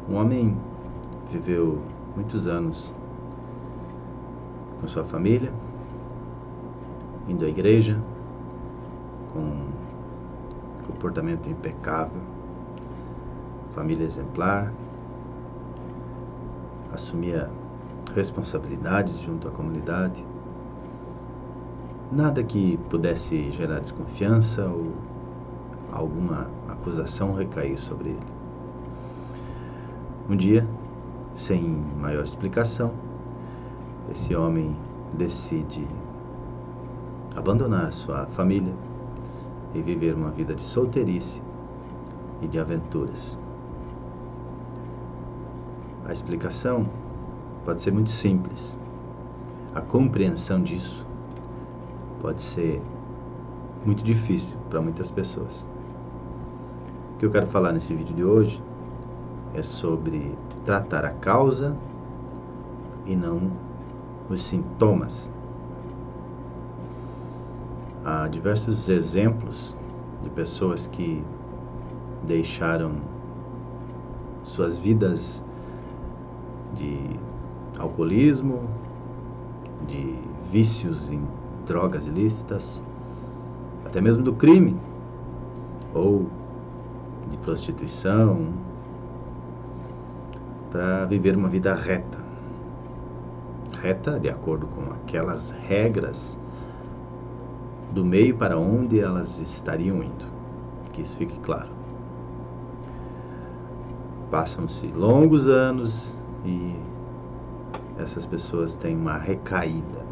Um homem viveu muitos anos com sua família, indo à igreja, com comportamento impecável, família exemplar, assumia responsabilidades junto à comunidade, nada que pudesse gerar desconfiança ou alguma acusação recair sobre ele. Um dia, sem maior explicação, esse homem decide abandonar sua família e viver uma vida de solteirice e de aventuras. A explicação pode ser muito simples. A compreensão disso pode ser muito difícil para muitas pessoas. O que eu quero falar nesse vídeo de hoje é sobre tratar a causa e não os sintomas. Há diversos exemplos de pessoas que deixaram suas vidas de alcoolismo, de vícios em drogas ilícitas, até mesmo do crime, ou de prostituição, para viver uma vida reta. Reta de acordo com aquelas regras do meio para onde elas estariam indo. Que isso fique claro. Passam-se longos anos e essas pessoas têm uma recaída.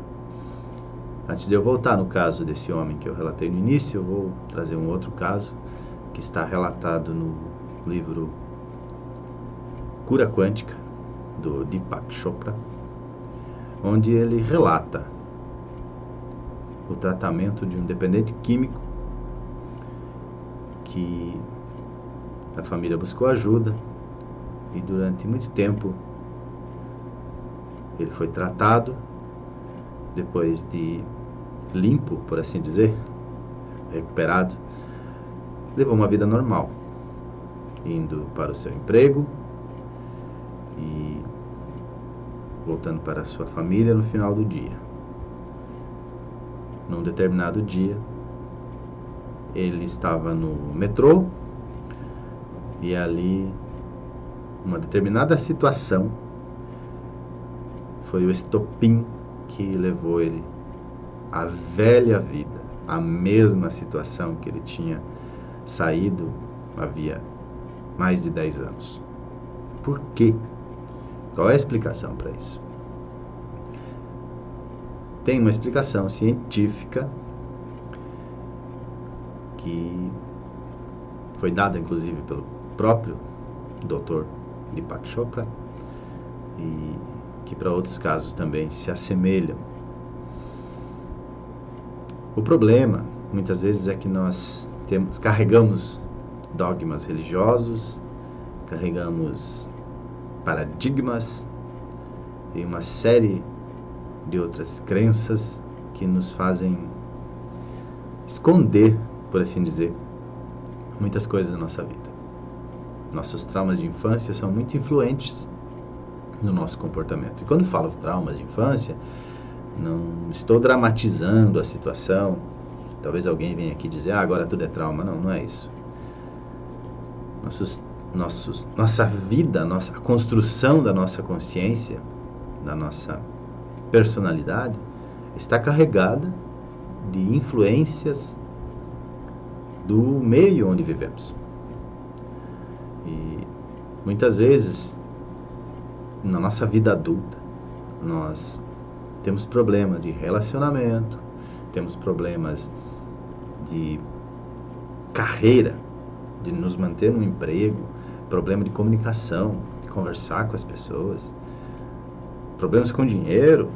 Antes de eu voltar no caso desse homem que eu relatei no início, eu vou trazer um outro caso que está relatado no livro Cura Quântica, do Deepak Chopra, onde ele relata o tratamento de um dependente químico que a família buscou ajuda e durante muito tempo ele foi tratado, depois de limpo, por assim dizer, recuperado, levou uma vida normal, indo para o seu emprego e voltando para a sua família no final do dia. Num determinado dia, ele estava no metrô e ali uma determinada situação foi o estopim que levou ele à velha vida, à mesma situação que ele tinha saído havia mais de 10 anos. Por quê? Qual é a explicação para isso? Tem uma explicação científica que foi dada inclusive pelo próprio Dr. Deepak Chopra e que para outros casos também se assemelham. O problema, muitas vezes, é que nós carregamos dogmas religiosos, carregamos paradigmas e uma série de outras crenças que nos fazem esconder, por assim dizer, muitas coisas da nossa vida. Nossos traumas de infância são muito influentes no nosso comportamento. E quando falo traumas de infância, não estou dramatizando a situação. Talvez alguém venha aqui dizer, agora tudo é trauma. Não, não é isso. Nossa vida, a construção da nossa consciência, da nossa personalidade, está carregada de influências do meio onde vivemos. E muitas vezes, na nossa vida adulta, nós temos problemas de relacionamento, temos problemas de carreira, de nos manter no emprego, problema de comunicação, de conversar com as pessoas, problemas com dinheiro,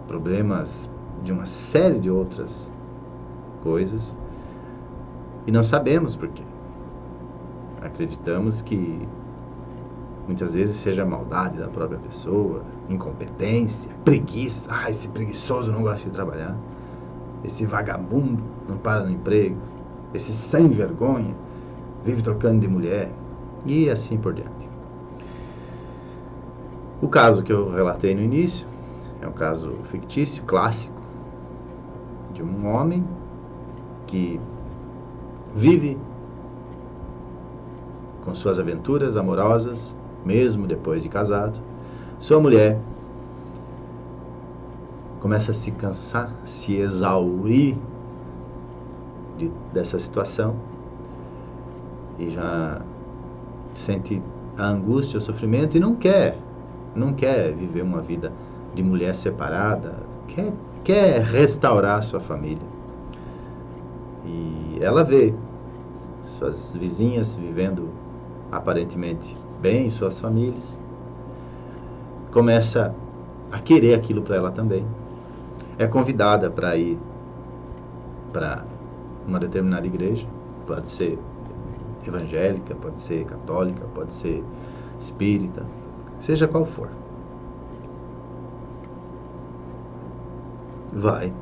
problemas de uma série de outras coisas, e não sabemos por quê. Acreditamos que muitas vezes seja a maldade da própria pessoa, incompetência, preguiça. Esse preguiçoso não gosta de trabalhar. Esse vagabundo não para no emprego. Esse sem vergonha vive trocando de mulher. e assim por diante. O caso que eu relatei no início é um caso fictício, clássico, de um homem que vive com suas aventuras amorosas, mesmo depois de casado. Sua mulher começa a se cansar, se exaurir dessa situação e já sente a angústia, o sofrimento e não quer viver uma vida de mulher separada, quer restaurar sua família. E ela vê suas vizinhas vivendo aparentemente bem, suas famílias, começa a querer aquilo para ela também. É convidada para ir para uma determinada igreja, pode ser evangélica, pode ser católica, pode ser espírita, seja qual for. Vai,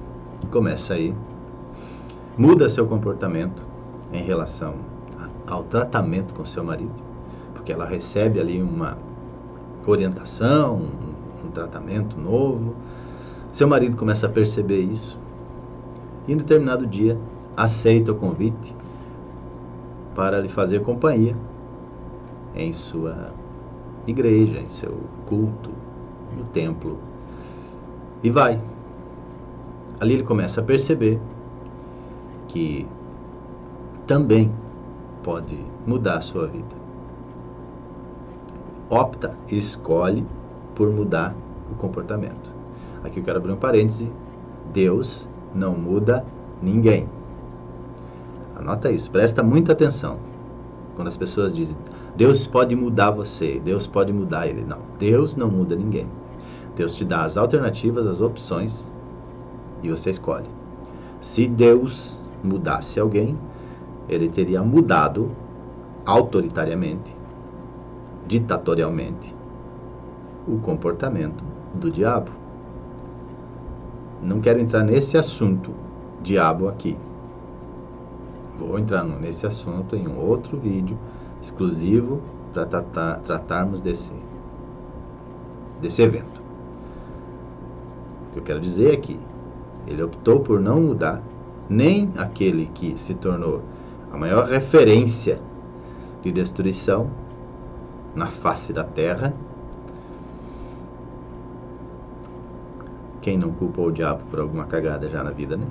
começa aí, muda seu comportamento em relação ao tratamento com seu marido, porque ela recebe ali uma orientação, um tratamento novo. Seu marido começa a perceber isso e em determinado dia aceita o convite para lhe fazer companhia em sua igreja, em seu culto, no templo. E vai. Ali ele começa a perceber que também pode mudar a sua vida. Opta, escolhe por mudar o comportamento. Aqui eu quero abrir um parêntese. Deus não muda ninguém. Anota isso, presta muita atenção. Quando as pessoas dizem, Deus pode mudar você, Deus pode mudar ele. Não, Deus não muda ninguém. Deus te dá as alternativas, as opções, e você escolhe. Se Deus mudasse alguém, ele teria mudado autoritariamente, ditatorialmente, o comportamento do diabo. Não quero entrar nesse assunto, diabo, aqui. Vou entrar nesse assunto em um outro vídeo exclusivo para tratarmos desse evento. O que eu quero dizer é que ele optou por não mudar nem aquele que se tornou a maior referência de destruição na face da terra. Quem não culpou o diabo por alguma cagada já na vida, né?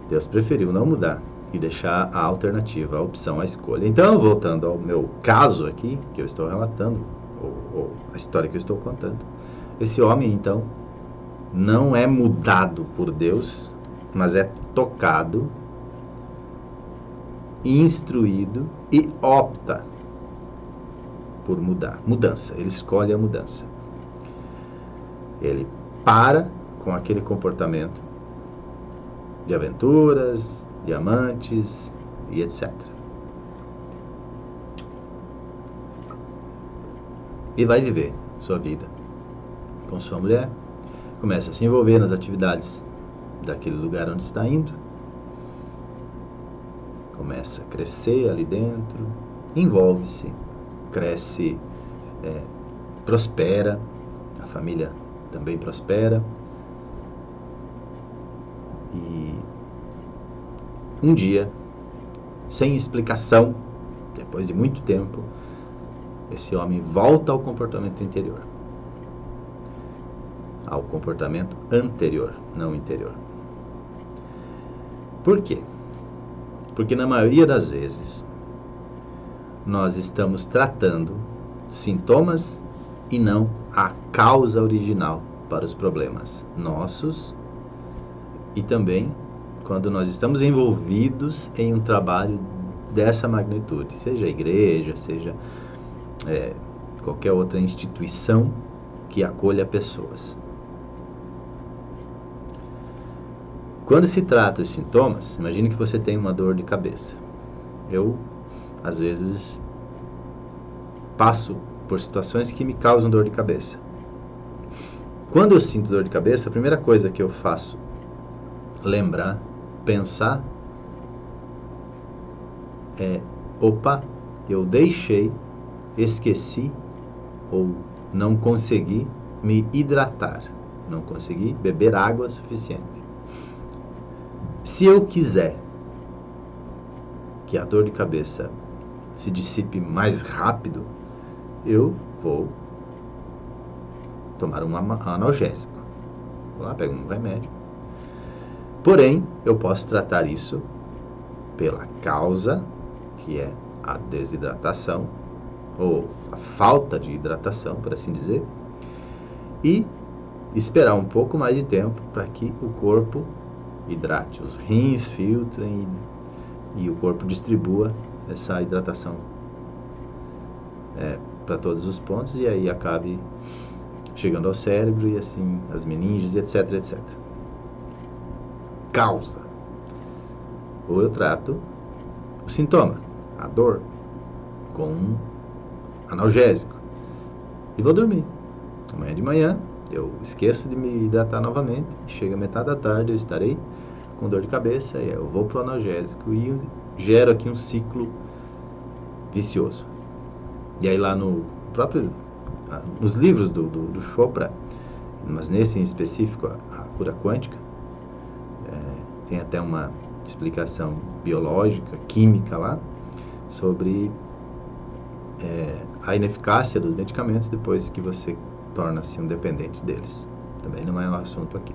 Deus preferiu não mudar e deixar a alternativa, a opção, a escolha. Então, voltando ao meu caso aqui, que eu estou relatando, ou a história que eu estou contando, esse homem, então, não é mudado por Deus, mas é tocado, instruído e opta por mudar. Mudança, ele escolhe a mudança. Ele para com aquele comportamento de aventuras, de amantes e etc. E vai viver sua vida com sua mulher, começa a se envolver nas atividades daquele lugar onde está indo, começa a crescer ali dentro, envolve-se, cresce, prospera, a família também prospera. E um dia, sem explicação, depois de muito tempo, esse homem volta ao comportamento interior. Ao comportamento anterior, não interior. Por quê? Porque na maioria das vezes, nós estamos tratando sintomas e não a causa original para os problemas nossos. E também quando nós estamos envolvidos em um trabalho dessa magnitude, seja a igreja, seja qualquer outra instituição que acolha pessoas. Quando se trata os sintomas, imagine que você tem uma dor de cabeça. Eu, às vezes, passo por situações que me causam dor de cabeça. Quando eu sinto dor de cabeça, a primeira coisa que eu faço lembrar, pensar, é opa, eu deixei, esqueci ou não consegui me hidratar, não consegui beber água suficiente. Se eu quiser que a dor de cabeça se dissipe mais rápido, eu vou tomar um analgésico. Vou lá, pego um remédio. Porém, eu posso tratar isso pela causa, que é a desidratação, ou a falta de hidratação, por assim dizer, e esperar um pouco mais de tempo para que o corpo hidrate, os rins filtrem e o corpo distribua essa hidratação para todos os pontos, e aí acabe chegando ao cérebro e assim as meninges, etc, etc. Causa. Ou eu trato o sintoma, a dor, com um analgésico e vou dormir. Amanhã de manhã eu esqueço de me hidratar novamente, chega metade da tarde eu estarei com dor de cabeça e eu vou para o analgésico e gero aqui um ciclo vicioso. E aí lá no próprio nos livros do Chopra, mas nesse em específico, a cura quântica, tem até uma explicação biológica, química lá, sobre a ineficácia dos medicamentos depois que você torna-se um dependente deles. Também não é um assunto aqui.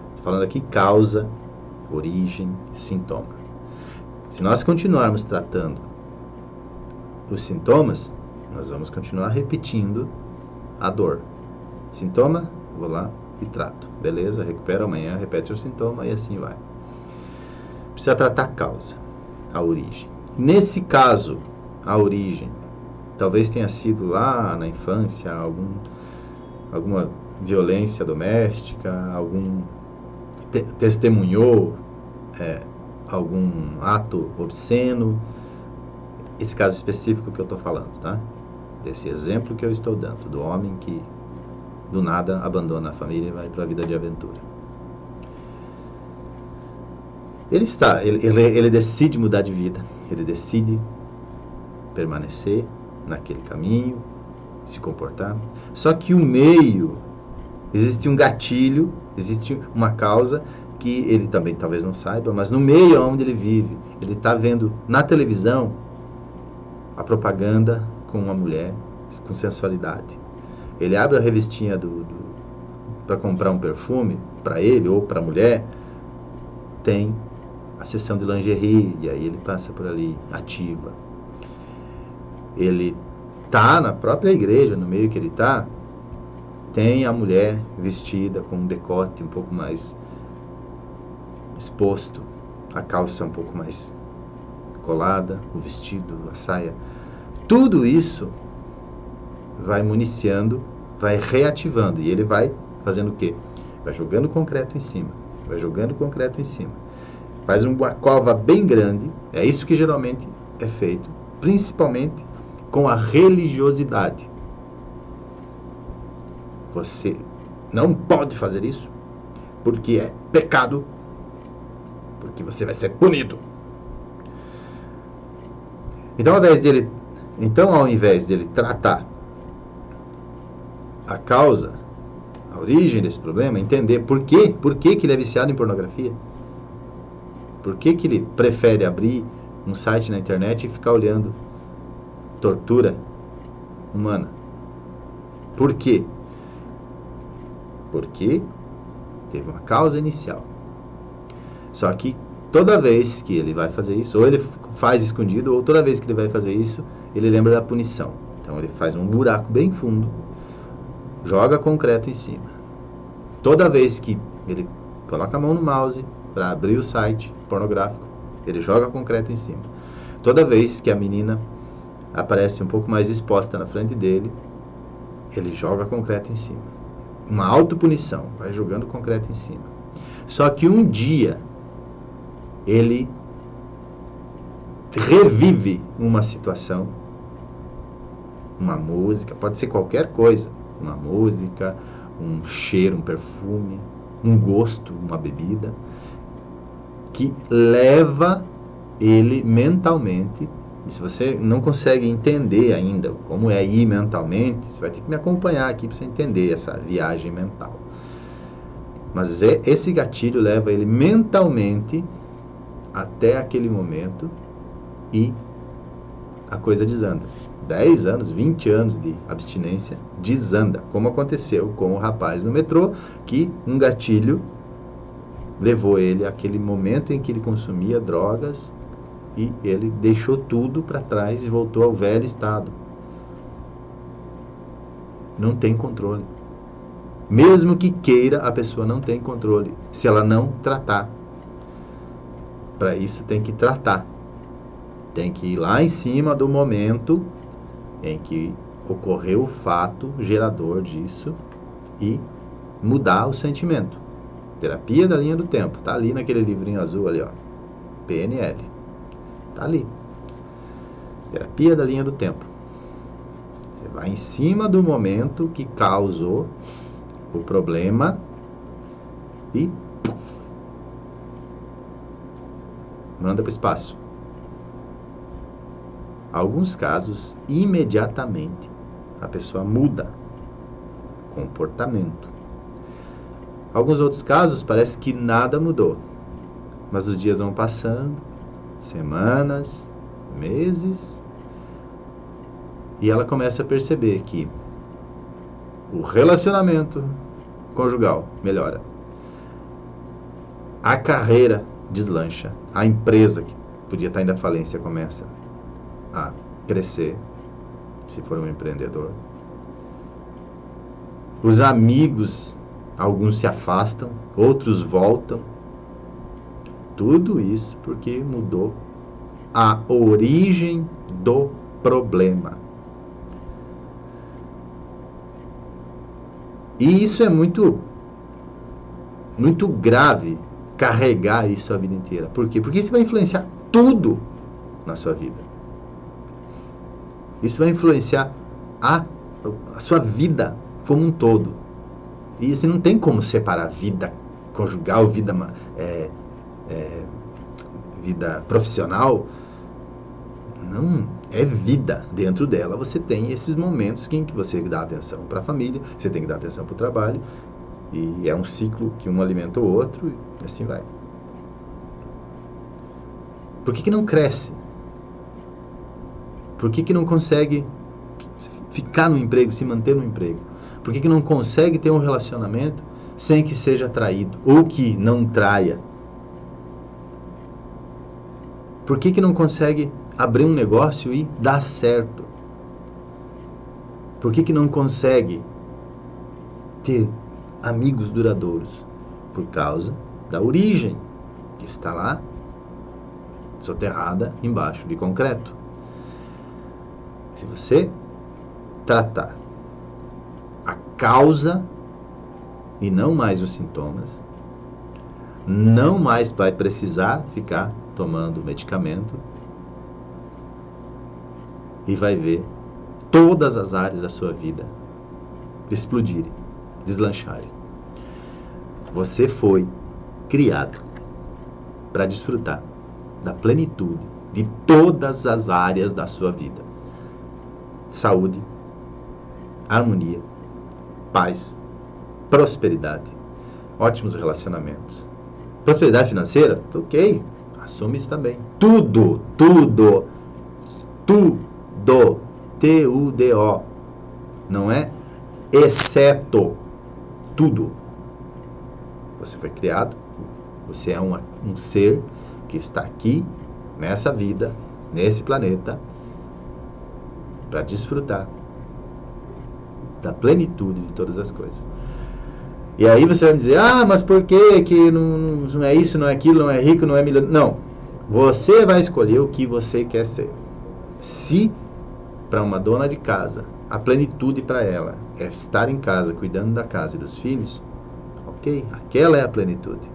Estou falando aqui causa, origem, sintoma. Se nós continuarmos tratando os sintomas, nós vamos continuar repetindo a dor. Sintoma, vou lá e trato. Beleza, recupera amanhã, repete o sintoma e assim vai. Precisa tratar a causa, a origem. Nesse caso, a origem talvez tenha sido lá na infância alguma violência doméstica, algum testemunhou algum ato obsceno. Esse caso específico que eu estou falando, tá? Desse exemplo que eu estou dando, do homem que do nada abandona a família e vai para a vida de aventura. Ele decide mudar de vida, ele decide permanecer naquele caminho, se comportar. Só que o meio, existe um gatilho, existe uma causa que ele também talvez não saiba, mas no meio onde ele vive, ele está vendo na televisão a propaganda com uma mulher, com sensualidade. Ele abre a revistinha para comprar um perfume, para ele ou para a mulher, tem a seção de lingerie, e aí ele passa por ali, ativa. Ele tá na própria igreja, no meio que ele tá, tem a mulher vestida com um decote um pouco mais exposto, a calça um pouco mais colada, o vestido, a saia. Tudo isso vai municiando, vai reativando, e ele vai fazendo o quê? Vai jogando concreto em cima, vai jogando concreto em cima. Faz uma cova bem grande, é isso que geralmente é feito, principalmente com a religiosidade. Você não pode fazer isso, porque é pecado, porque você vai ser punido. Então, ao invés dele tratar a causa, a origem desse problema, entender por que ele é viciado em pornografia, por que ele prefere abrir um site na internet e ficar olhando tortura humana. Por quê? Porque teve uma causa inicial. Só que toda vez que ele vai fazer isso, ou ele faz escondido, ou toda vez que ele vai fazer isso, ele lembra da punição. Então ele faz um buraco bem fundo, joga concreto em cima. Toda vez que ele coloca a mão no mouse para abrir o site pornográfico, ele joga concreto em cima. Toda vez que a menina aparece um pouco mais exposta na frente dele, ele joga concreto em cima. Uma autopunição, vai jogando concreto em cima. Só que um dia ele revive uma situação, uma música, pode ser qualquer coisa, uma música, um cheiro, um perfume, um gosto, uma bebida, que leva ele mentalmente E se você não consegue entender ainda como é ir mentalmente, você vai ter que me acompanhar aqui para você entender essa viagem mental. Mas esse gatilho leva ele mentalmente até aquele momento e a coisa desanda. 10 anos, 20 anos de abstinência desanda, como aconteceu com o rapaz no metrô, que um gatilho levou ele àquele momento em que ele consumia drogas e ele deixou tudo para trás e voltou ao velho estado. Não tem controle. Mesmo que queira, a pessoa não tem controle se ela não tratar. Para isso tem que tratar. Tem que ir lá em cima do momento em que ocorreu o fato gerador disso e mudar o sentimento. Terapia da linha do tempo. Está ali naquele livrinho azul ali, ó. PNL. Está ali. Terapia da linha do tempo. Você vai em cima do momento que causou o problema e manda para o espaço. Alguns casos, imediatamente, a pessoa muda comportamento. Alguns outros casos, parece que nada mudou. Mas os dias vão passando, semanas, meses, e ela começa a perceber que o relacionamento conjugal melhora. A carreira deslancha. A empresa, que podia estar indo à falência, começa a crescer, se for um empreendedor. Os amigos, alguns se afastam, outros voltam. Tudo isso porque mudou a origem do problema. E isso é muito grave, carregar isso a vida inteira. Por quê? Porque isso vai influenciar tudo na sua vida. Isso vai influenciar a sua vida como um todo. E você não tem como separar vida conjugal, vida profissional. Não, é vida. Dentro dela você tem esses momentos em que você dá atenção para a família, você tem que dar atenção para o trabalho, e é um ciclo que um alimenta o outro, e assim vai. Por que não cresce? Por que não consegue ficar no emprego, se manter no emprego? Por que não consegue ter um relacionamento sem que seja traído, ou que não traia? Por que não consegue abrir um negócio e dar certo? Por que não consegue ter amigos duradouros? Por causa da origem, que está lá, soterrada embaixo de concreto. Se você tratar a causa e não mais os sintomas, não mais vai precisar ficar tomando medicamento e vai ver todas as áreas da sua vida explodirem, deslancharem. Você foi criado para desfrutar da plenitude de todas as áreas da sua vida. Saúde, harmonia, paz, prosperidade, ótimos relacionamentos. Prosperidade financeira? Ok, assume isso também. Tudo, T-U-D-O. Não é exceto. Tudo. Você foi criado, você é um ser que está aqui, nessa vida, nesse planeta, para desfrutar da plenitude de todas as coisas. E aí você vai me dizer, mas por que não é isso, não é aquilo, não é rico, não é milionário? Não. Você vai escolher o que você quer ser. Se para uma dona de casa, a plenitude para ela é estar em casa, cuidando da casa e dos filhos, ok, aquela é a plenitude.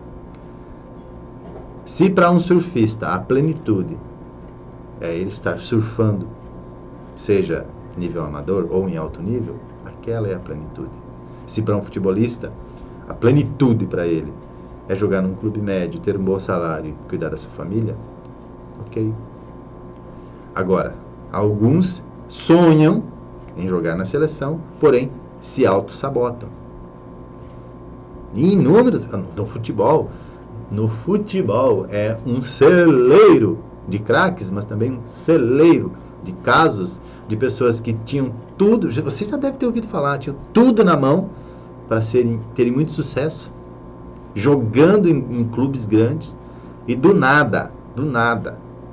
Se para um surfista a plenitude é ele estar surfando, seja nível amador ou em alto nível, aquela é a plenitude. Se para um futebolista a plenitude para ele é jogar num clube médio, ter um bom salário e cuidar da sua família, ok. Agora, alguns sonham em jogar na seleção, porém se auto-sabotam. E inúmeros, no futebol é um celeiro de craques, mas também um celeiro de casos de pessoas que tinham tudo, você já deve ter ouvido falar, tinham tudo na mão para terem muito sucesso, jogando em clubes grandes, e do nada,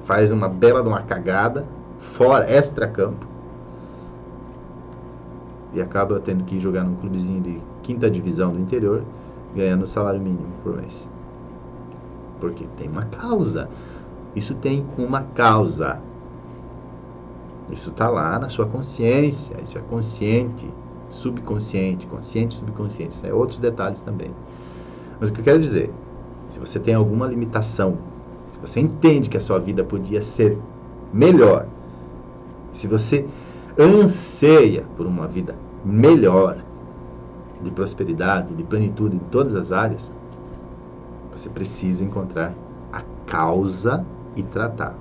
faz uma bela de uma cagada, fora, extra-campo, e acaba tendo que jogar num clubezinho de 5ª divisão do interior, ganhando salário mínimo por mês. Porque tem uma causa. Isso tem uma causa. Isso está lá na sua consciência. Isso é consciente, subconsciente, consciente, subconsciente. Isso é outros detalhes também. Mas o que eu quero dizer, se você tem alguma limitação, se você entende que a sua vida podia ser melhor, se você anseia por uma vida melhor, de prosperidade, de plenitude em todas as áreas, você precisa encontrar a causa e tratar.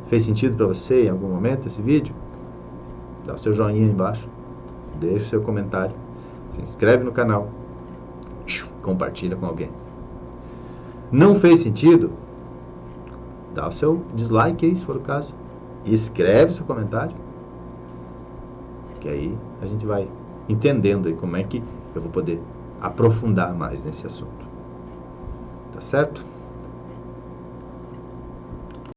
Fez sentido para você em algum momento esse vídeo? Dá o seu joinha aí embaixo, deixa o seu comentário, se inscreve no canal, compartilha com alguém. Não fez sentido? Dá o seu dislike aí, se for o caso, e escreve o seu comentário, que aí a gente vai entendendo aí como é que eu vou poder aprofundar mais nesse assunto. Tá certo?